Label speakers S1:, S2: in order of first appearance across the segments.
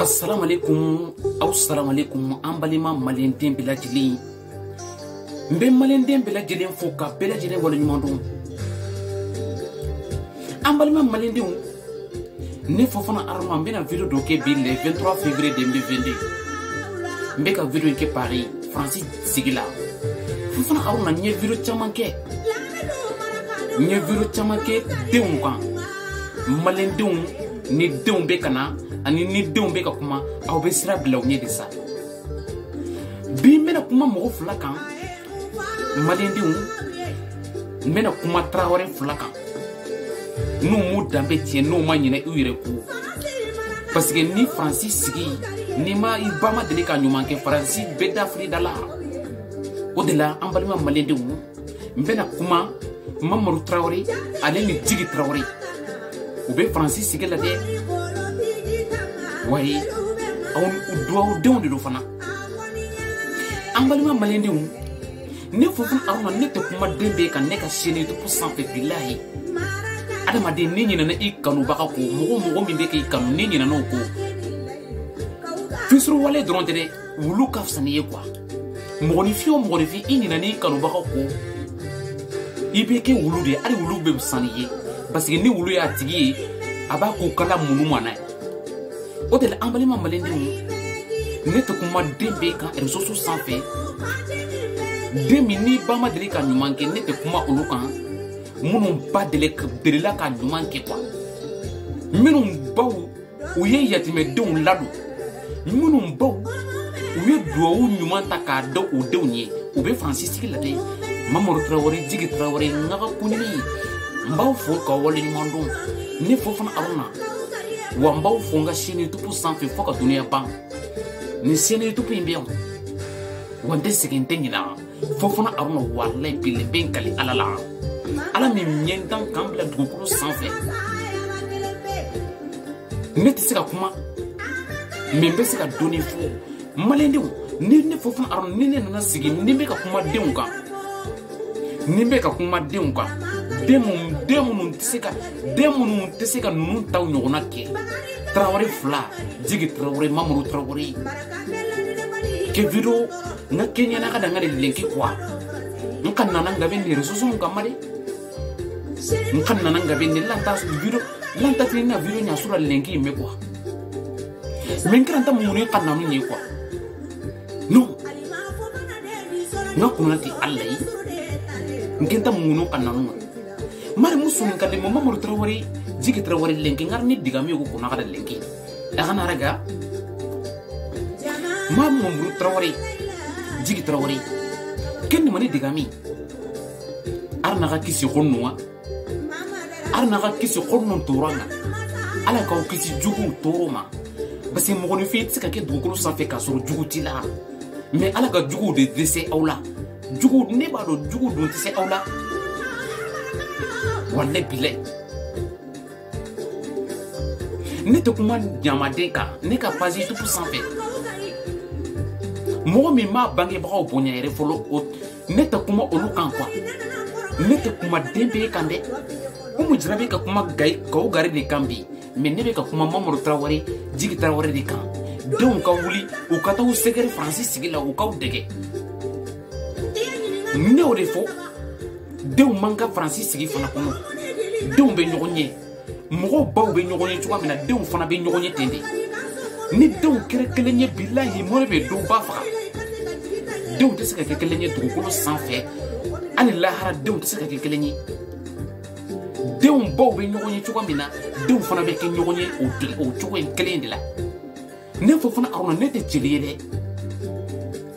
S1: Assalamu alaikum, assalamu alaikum, ambalima malien bila jili. Mbe malien bila jili foka bila jili wala nyumandum. Ambalima malien diou. Ne fofana arma mbe na video doke bi le 23 février 2022. Mbe ka video ke Paris, Francis Sigila. Fofana aruna nye video chamanke. Nye video chamanke diou kan. Malien diou ni diou be kana. Ani ni denw be ka kuma aw be sira bila u ɲɛ de sa bi n bena kuma mɔgɔ fila kan maliɲɛndenw n bena kuma Traoré fila kan n'u m'u danbe tiɲɛ n'u ma ɲinɛ u yɛrɛ ko parce que ni Francis sigi ni ma i ba ma deli ka ɲuman kɛ Francis bɛ da fili da la o de la an balima maliɲɛndenw n bena kuma Mamadou Traoré ale ni Djigi Traoré u bɛ Francis sigi la dɛ wayi aw duwaw denw de do fana an balima maliyɛndenw ne fofana aruna ne tɛ kuma den bɛ kan ne ka chaîne YouTube sanfɛ bilahi adamaden ne ɲinɛna i kanubaga ko mɔgɔ min bɛ k'i kanu ne ɲinɛna o ko fisuru wale dɔrɔn tɛ dɛ wulu ka fisa ni ye quoi mɔgɔninfin o mɔgɔninfin i ɲinɛna i kanubaga ko i bɛ kɛ wulu de ye hali wulu bɛ fisa ni ye parce que ni wulu y'a tigi ye a b'a ko kala munu ma n'a ye o de la an balima maliyɛndenw ne tɛ kuma den bɛ kan réseaux sociaux sanfɛ den min ni ba ma deli ka ɲuman kɛ ne tɛ kuma olu kan minnu ba delila ka ɲuman kɛ quoi minnu baw u ye yatimɛdenw ladon minnu baw u ye duwawu ɲuman ta k'a da u denw ye u bɛ Francis sigi la dɛ Mamadou Traoré Djigi Traoré n ka kunini n b'aw fo k'aw waleɲuman dɔn ne fofana aruna wa n b'aw fo n ka chaîne YouTube sanfɛ fo ka duniya ban ni chaîne YouTube in bɛ yan wa n tɛ segin n tɛ ɲinɛ fofana aruna walayi bilen bɛ n kali ala la ala min ɲɛ dan k'an bila dugukolo sanfɛ ne tɛ se ka kuma mais n bɛ se ka dɔɔni fɔ maliyɛndenw ni ne fofana aruna ni ne nana sigi ni n bɛ ka kuma denw kan ni n bɛ ka kuma denw kan den minnu tɛ se ka ninnu taw ɲɔgɔnna kɛ Traoré fila Djigi Traoré Mamadou Traoré ke video n ka kɛ ɲɛna ka da n ka de lenki quoi n ka nana n gabe ni réseaux sociaux kan ma de n ka nana n gabe ni lanta tini na video ɲa sura lenki in bɛ quoi mais n kɛra n ta munu ka nanu ye quoi non n ka kunna tɛ ala ye n kɛ n ta munu ka nanu mari musun kan mo Mamadou Traoré Djigi Traoré lenki ngar ni digami ko kuna kada lenki agana raga Mamadou Traoré Djigi Traoré ken mani digami arna ga kisi khonwa arna ga kisi khonnon toranga ala ka kisi jugu toroma basi mo goni fit ka ke dugukolo sanfɛ ka sɔrɔ jugu ti la mais ala ka jugu de dese awla jugu ne ba do jugu don ti se awla wallahi bilay ne tɛ kuma ɲamaden kan ne ka page YouTube sanfɛ mɔgɔ min m'a bangebagaw bonya yɛrɛ fɔlɔ ne tɛ kuma olu kan quoi ne tɛ kuma den bɛ kan dɛ Umu Jara bɛ ka kuma Gawo Gare de kan bi mais ne bɛ ka kuma Mamadou Traoré Djigi Traoré de kan denw ka wuli u ka taa u sɛgɛrɛ Francis sigi la u k'aw dɛgɛ ne y'o de fɔ denw man ka Francis sigi fana kɔnɔ denw bɛ ɲɔgɔn ɲɛ mɔgɔw baw bɛ ɲɔgɔn ye cogoya min na denw fana bɛ ɲɔgɔn ye ten de ni denw kɛra kelen ye bilahi mɔnɛ bɛ dɔw ba faga denw tɛ se ka kɛ kelen ye dugukolo sanfɛ hali lahara denw tɛ se ka kɛ kelen ye denw baw bɛ ɲɔgɔn ye cogoya min na denw fana bɛ kɛ ɲɔgɔn ye o cogo in kelen de la ne fɔ fana aruna ne tɛ jeli ye dɛ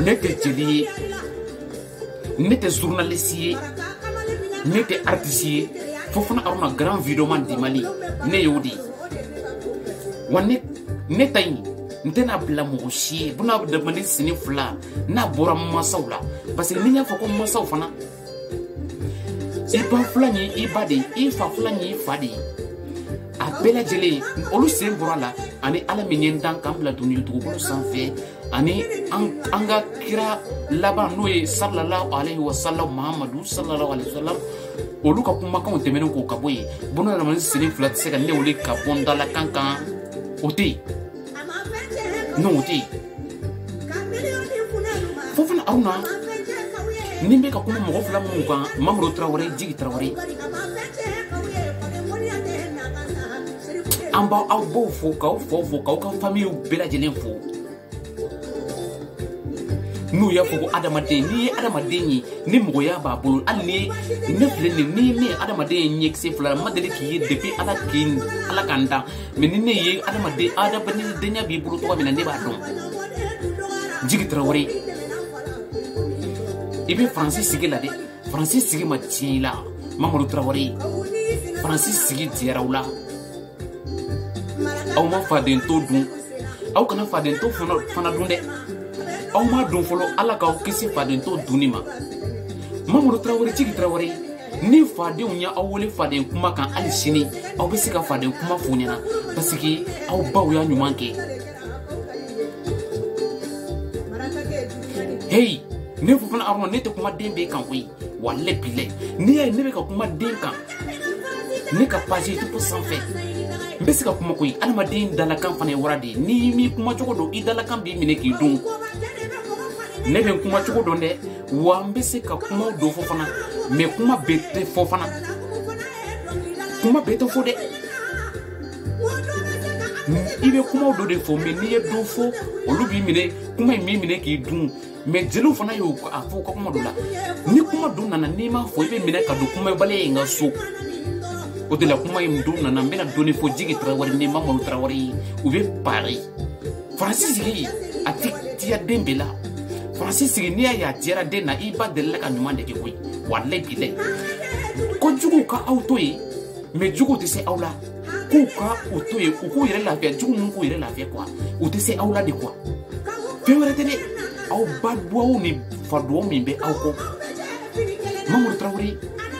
S1: ne tɛ jeli ye ne tɛ journaliste ye ne tɛ artiste ye fofana aruna grand video man di Mali ne y'o de wa ne ta yin n tɛna bila mɔgɔ si ye buna adamaden sini fila n'a bɔra masaw la parce que ni y'a fɔ ko masaw fana i ba fila ye i ba de ye i fa fila ye i fa de ye a bɛɛ lajɛlen olu sen bɔra la ani ala min ye n dan k'an bila dugukolo sanfɛ ani an ka kira laban n'o ye sallallahu alaihi wa sallam Muhammadu sallallahu alaihi wa sallam olu ka kumakanw tɛmɛnen k'o ka bɔ yen buna adamaden sini fila tɛ se ka ne wele ka bɔ n dala kan o tɛ yen non te fofana aruna nimbe ka kuma mo fula mo kan Mamadou Traoré Djigui Traoré amba aw bo fo ka famille bela jelen fo nu ya fo adamaden ni adamaden ni mogoya ba bolo alni ne fle ni adamaden nyekse fla madele ki depuis ala kanda mais ni ne ye adamaden denya bi bolo to mina ne ba don Djigui Traoré ibe Francis sigi la de Francis sigi ma tiila Mamadou Traoré Francis sigi diarawla aw ma faden to dun aw kana faden to fana dun de aw ma dun folo ala ka kisi faden to dunima Mamadou Traoré Djigui Traoré ni faden nya aw wole faden kuma kan ali sini aw be se ka faden kuma fo nyana parce que aw baw ya nyuman ke hey ne fo fana arona ne te kuma dembe kan koy walle pile ni ay ne be ka kuma den kan ne ka page tout sans fait mbesi ka kuma koy almadin dala kan fana warade ni mi kuma jogo do I dala kan bi mine ki dun ne be kuma jogo do ne wa mbesi ka kuma do fo fana me kuma bete fo fana kuma bete fo de ibe kuma do de fo me ni e do fo olu bi mine kuma mi mine ki dun mais jelu fana yo afo ko kuma do la ni kuma do nana ni ma fo ibe mine ka do kuma bale nga so o de la kuma imdu nana mbena doni fo Djigui Traoré ni Mamadou Traoré ou be Paris Francis gi ati tia dembela Francis gi ni ya tiara de na iba de la ka nyuma de koy wallahi bile ko jugu ka auto yi mais jugu te se awla ko ka auto yi ko yere la fia jugu mun ko yere la fia quoi o te se awla de quoi fewere tele aw badwo ni fadwo mi be aw ko Mamadou Traoré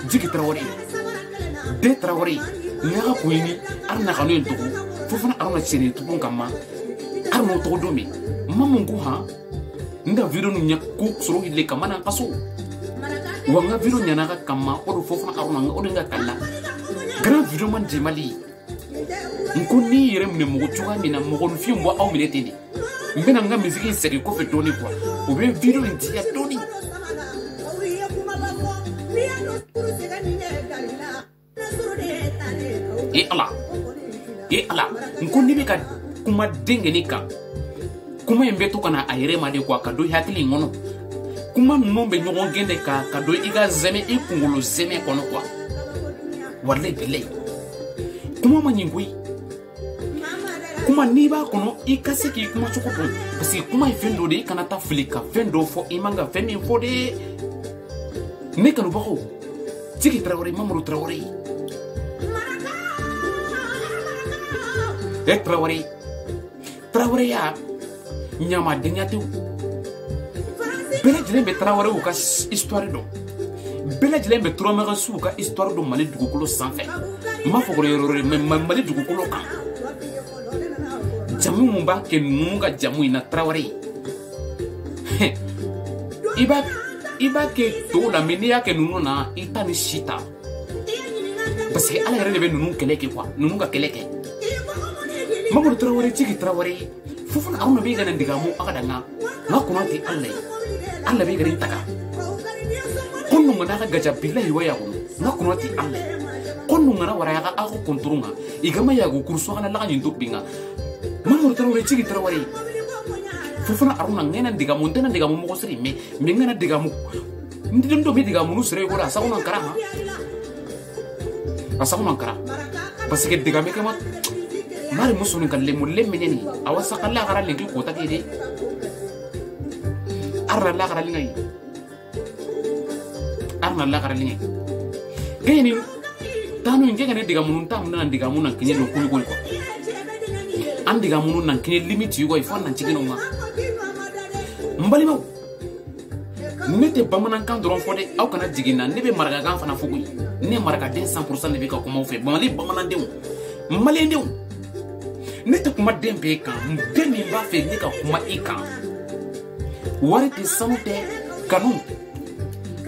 S1: Djigui Traoré de Traoré nya ko ni arna kanu en tugu fofana arna sene tugu kama arno to do mi mamungu ha nda video nu nya ko soro ile kama na kaso wanga video nya na kama o do fofana arna o de nga kala grand video man di mali nko ni yere mne mo tuga mina mo ko fi mbo aw minete ni mbena nga musique seri ko fe toni quoi o be video en dia toni ala nko ni be ka kuma dengeni kan kuma yembe to kana ayere ma de kwa kado hakili ngono kuma nombe nyogon gende ka kado iga zeme ikungulu zeme kono kwa warle bile kuma manyingui kuma ni ba kono ikase ki kuma chokoto parce que kuma ifendo de kana ta flika fendo fo imanga femi fo de ne kanu bako Djigui Traoré Mamadou Traoré Traoré ya nyama denyatu bela jelen be Traoré u ka histoire do bela jelen be Traoré su ka histoire do Mali dugukolo sanfɛ ma fɔ ko Mali dugukolo kan jamu mun b'a kɛ ninnu ka jamu in na Traoré iba kɛ to la mais n'i y'a kɛ ninnu na I ta ni si ta parce que ala yɛrɛ de bɛ ninnu kɛlɛ kɛ quoi ninnu ka kɛlɛ kɛ Mamadou Traoré Djigui Traoré fofana aruna be gana ndigamu akada na kunati Allah be gari taka konno ngana ka gaja billahi waya ko na kunati Allah konno ngana wara ka ako konturunga igama ya go kurso kana la kanyin topinga Mamadou Traoré Djigui Traoré fofana aruna ngena ndigamu ndena ndigamu mo seri me ngana ndigamu ndindo be ndigamu no sere ko la sa kuna kara ha asa kuna kara parce que ndigamu kama mari musulun kalle mulle meneni awasa kala gara lengi kota kede arna la gara lingai gani tanu ngega ne diga munun tamu nan diga munan kinye no kuli ko an diga munun nan kinye limit yugo ifan nan cigino ma mbali ma nete bamanan kan doron fode aw kana jigina ne be maraga gan fana fugu ne maraga den 100% ne be ka kuma fe bamali bamanan dew mali dew nete kuma dembe kan demi ba fe ne ka kuma ikan wari te sanute kanu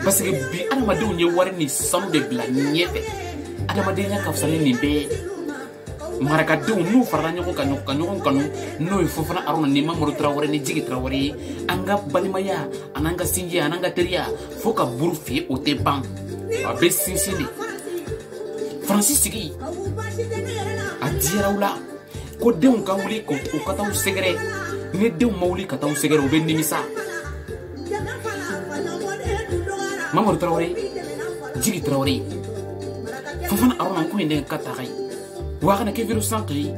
S1: parce que bi adamadenw ye wari ni sanu de bila ɲɛfɛ adamaden ya ka fisa ni nin bɛɛ marakadenw n'u farala ɲɔgɔn ka ɲɔgɔn kanu n'o ye Fofana Aruna ni Mamadu Traoré ni Djigi Traoré an ka balimaya an'an ka sinjiya an'an ka teriya fo ka buru fiye o tɛ ban a bɛ sinsin de Faransi sigi a diyaraw la ko denw ka wuli u ka taa u sɛgɛrɛ ni denw ma wuli ka taa u sɛgɛrɛ u bɛ nimisa Mamadu Traoré Djigi Traoré Fofana Aruna ko inde ka tagai wa kana ke virus sanqi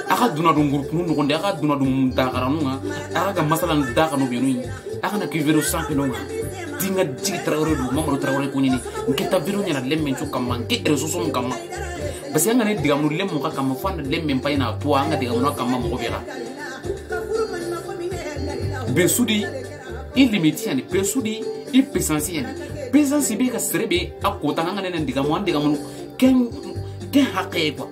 S1: aka duna dun groupe nu ngonde aka duna dun dagaranunga aka masalan daganu binu aka na ke virus sanqi nonga dinga Djigi Traoré du Mamadu Traoré ko nyini nketa virus nyana lemme chu kamma ke resoso mu kamma basi anga ne digamu lemmu ka kamma fanda lemme payna to anga digamu kamma mo bera besudi illimitiani besudi ipesansiani pesansi be ka serebe akota anga ne digamu digamu ken haqqe quoi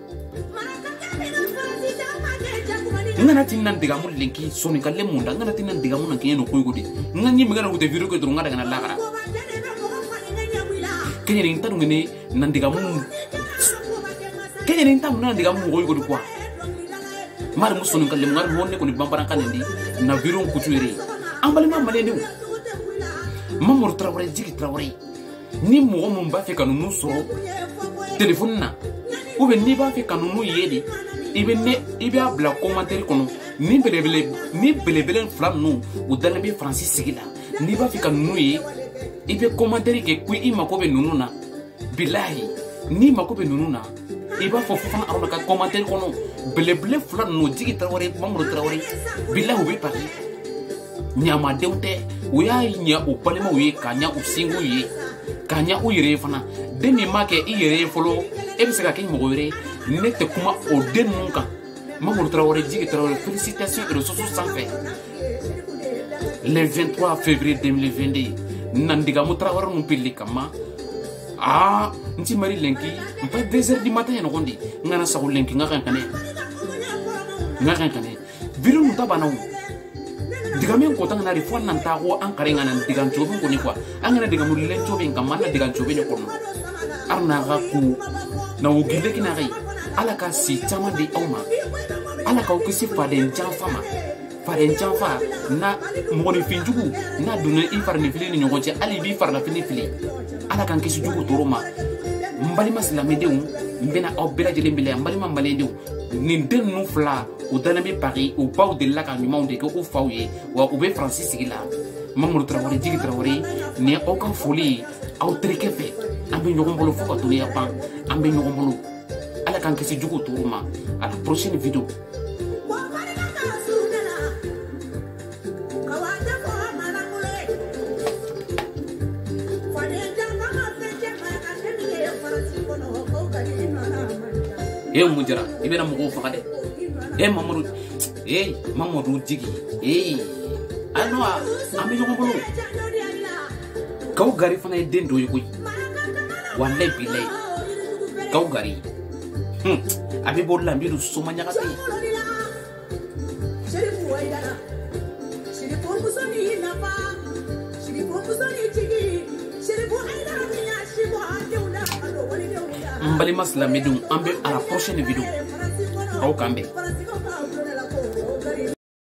S1: ngana tinnan digamu lenki soni kalle munda ngana tinnan digamu nan kiyeno koy godi ngani mi ngana ko te viro ko dronga daga na lagara kenyen inta ngene nan digamu kenyen inta nan digamu koy godi quoi mar musoni kalle ngar wonne ko ni bambaran kanendi na viro ko tuere ambali ma malendi Mamadu Traoré Djigi Traoré ni mo mo ba fe kanu musoro téléphone na ou bien ni ba fe kanu yedi ibe abla commentaire kono ni belebele flam no u dalambe Francis sigila ni ba fe kanu yi ibe commentaire ke ku ima ko be nununa billahi ni mako be nununa iba Fofana Aruna ka commentaire kono belebele flam no Djigi Traoré Mamadu Traoré billahi u be parler nyama deute uya nya upalema uye kanya usingu ye kanya uyire fana demi make iyire folo ebisaka ken mogore nete kuma o denunka Mamadu Traoré Djigi Traoré félicitations et ressources sans fait le 23 février 2022 nandiga Traoré mon pili kama nti mari lenki mpa 2h du matin no gondi ngana sa lenki ngaka kane biru mutabana digamen ko tanga na rifon nan ta ko an kare ngana digan chobin ko ni kwa an ngana digamu len chobin kama na digan chobin ko no arna ga ku na wugile kina gai ala ka si chama di auma ala ka ko si faden janfama na moni finjugu na dunne i farni fili ni nyogoje ali bi farla fili ala kan kisi jugu toroma mbali maslame deum mbena au bela jele mbele mbali mambale deum ni den nu fla u danami Paris u baw de la ka nyuma de ko fawye wa u be Francis sigila Mamadu Traoré Djigi Traoré ne aucun folie au trike fe ambe nyogon bolo fo ka tuni ya pan ambe nyogon bolo ala kan kisi jugu toroma à la prochaine vidéo. Mujara ibena mugo fakade Mamadu Djigi anwa ambe jogo bolo kaw gari fana den do yoy wallahi billahi kaw gari abi bolla mbiru suma nyakati mbali masla medum ambe à la prochaine vidéo au kambe.